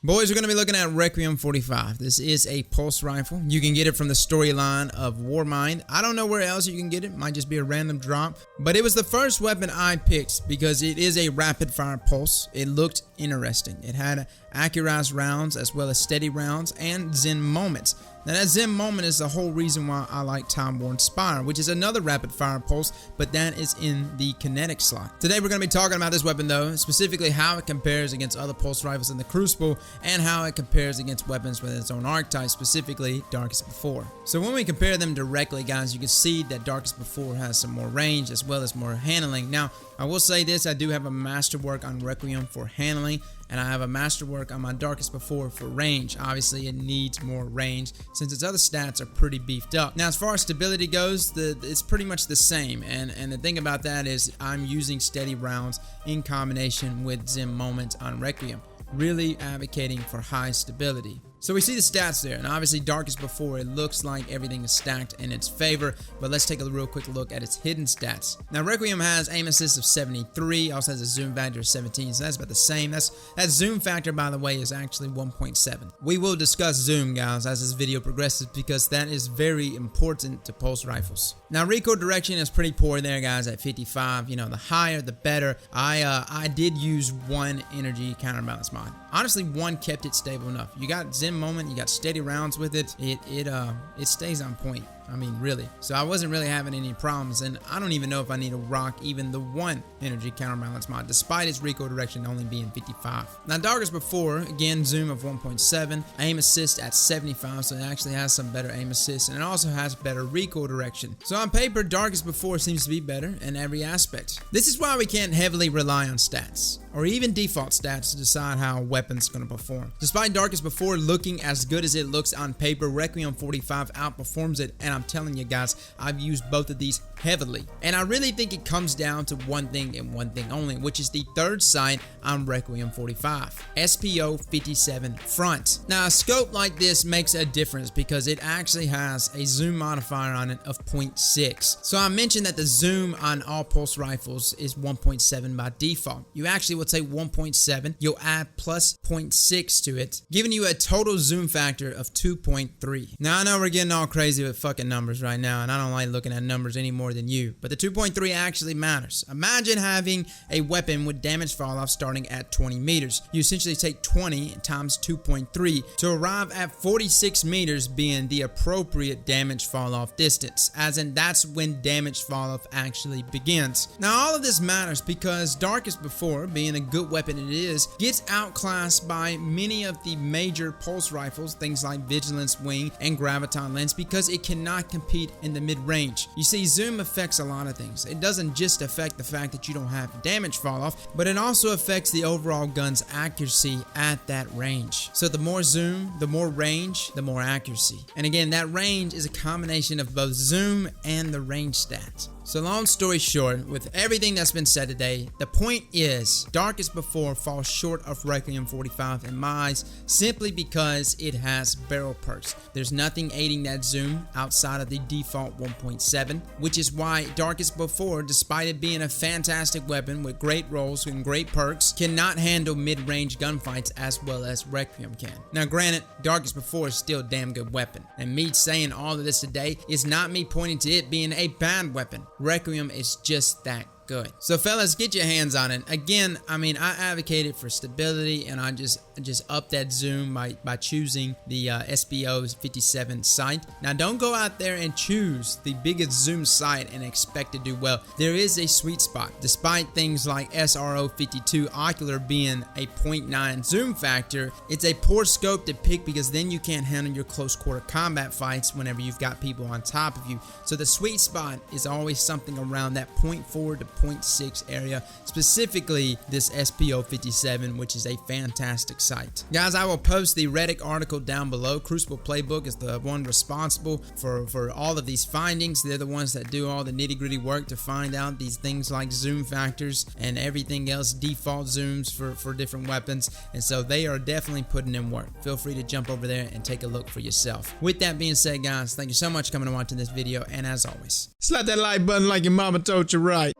Boys, we're going to be looking at Requiem-45. This is a pulse rifle. You can get it from the storyline of Warmind. I don't know where else you can get it. Might just be a random drop. But it was the first weapon I picked because it is a rapid fire pulse. It looked interesting. It had accurate rounds as well as steady rounds and Zen moments. Now that Zen moment is the whole reason why I like Time-Worn Spire, which is another rapid fire pulse, but that is in the kinetic slot. Today we're going to be talking about this weapon though, specifically how it compares against other pulse rifles in the Crucible and how it compares against weapons with its own archetype, specifically Darkest Before. So when we compare them directly, guys, you can see that Darkest Before has some more range as well as more handling. Now, I will say this, I do have a Masterwork on Requiem for handling, and I have a Masterwork on my Darkest Before for range. Obviously, it needs more range since its other stats are pretty beefed up. Now, as far as stability goes, it's pretty much the same, and the thing about that is I'm using steady rounds in combination with Zen moments on Requiem, really advocating for high stability. So we see the stats there, and obviously Darkest Before, it looks like everything is stacked in its favor, but let's take a real quick look at its hidden stats. Now Requiem has aim assist of 73, also has a zoom factor of 17, so that's about the same. That zoom factor, by the way, is actually 1.7. We will discuss zoom, guys, as this video progresses because that is very important to pulse rifles. Now recoil direction is pretty poor there, guys, at 55. You know, the higher the better. I did use one energy counterbalance mod. Honestly, one kept it stable enough. You got Zen moment, you got steady rounds with it. It stays on point. I mean, really. So I wasn't really having any problems, and I don't even know if I need to rock even the one energy counterbalance mod, despite its recoil direction only being 55. Now, Darkest Before, again, zoom of 1.7, aim assist at 75, so it actually has some better aim assist, and it also has better recoil direction. So on paper, Darkest Before seems to be better in every aspect. This is why we can't heavily rely on stats, or even default stats to decide how a weapon's going to perform. Despite Darkest Before looking as good as it looks on paper, Requiem-45 outperforms it, and I'm telling you guys, I've used both of these heavily. And I really think it comes down to one thing and one thing only, which is the third sight on Requiem-45, SPO-57 front. Now a scope like this makes a difference because it actually has a zoom modifier on it of 0.6. So I mentioned that the zoom on all pulse rifles is 1.7 by default. You actually would say 1.7, you'll add plus 0.6 to it, giving you a total zoom factor of 2.3. Now I know we're getting all crazy with fucking numbers right now, and I don't like looking at numbers any more than you, but the 2.3 actually matters. Imagine having a weapon with damage fall off starting at 20 meters. You essentially take 20 times 2.3 to arrive at 46 meters being the appropriate damage fall off distance, as in that's when damage fall off actually begins. Now all of this matters because Darkest Before, being a good weapon it is, gets outclassed by many of the major pulse rifles, things like Vigilance Wing and Graviton Lens, because it cannot compete in the mid-range. You see, zoom affects a lot of things. It doesn't just affect the fact that you don't have damage fall off, but it also affects the overall gun's accuracy at that range. So the more zoom, the more range, the more accuracy. And again, that range is a combination of both zoom and the range stats. So long story short, with everything that's been said today, the point is Darkest Before falls short of Requiem-45 in my eyes simply because it has barrel perks. There's nothing aiding that zoom outside of the default 1.7, which is why Darkest Before, despite it being a fantastic weapon with great rolls and great perks, cannot handle mid-range gunfights as well as Requiem can. Now granted, Darkest Before is still a damn good weapon, and me saying all of this today is not me pointing to it being a bad weapon. Requiem is just that good. So fellas, get your hands on it. Again, I mean, I advocated for stability, and I just up that zoom by choosing the SPO-57 sight. Now don't go out there and choose the biggest zoom sight and expect to do well. There is a sweet spot. Despite things like SRO-52 ocular being a 0.9 zoom factor, it's a poor scope to pick because then you can't handle your close quarter combat fights whenever you've got people on top of you. So the sweet spot is always something around that 0.4 to 0.6 area, specifically this SPO-57, which is a fantastic sight. Guys, I will post the Reddit article down below. Crucible Playbook is the one responsible for all of these findings. They're the ones that do all the nitty-gritty work to find out these things like zoom factors and everything else, default zooms for different weapons, and so they are definitely putting in work. Feel free to jump over there and take a look for yourself. With that being said, guys, thank you so much for coming and watching this video, and as always, slap that like button like your mama told you right.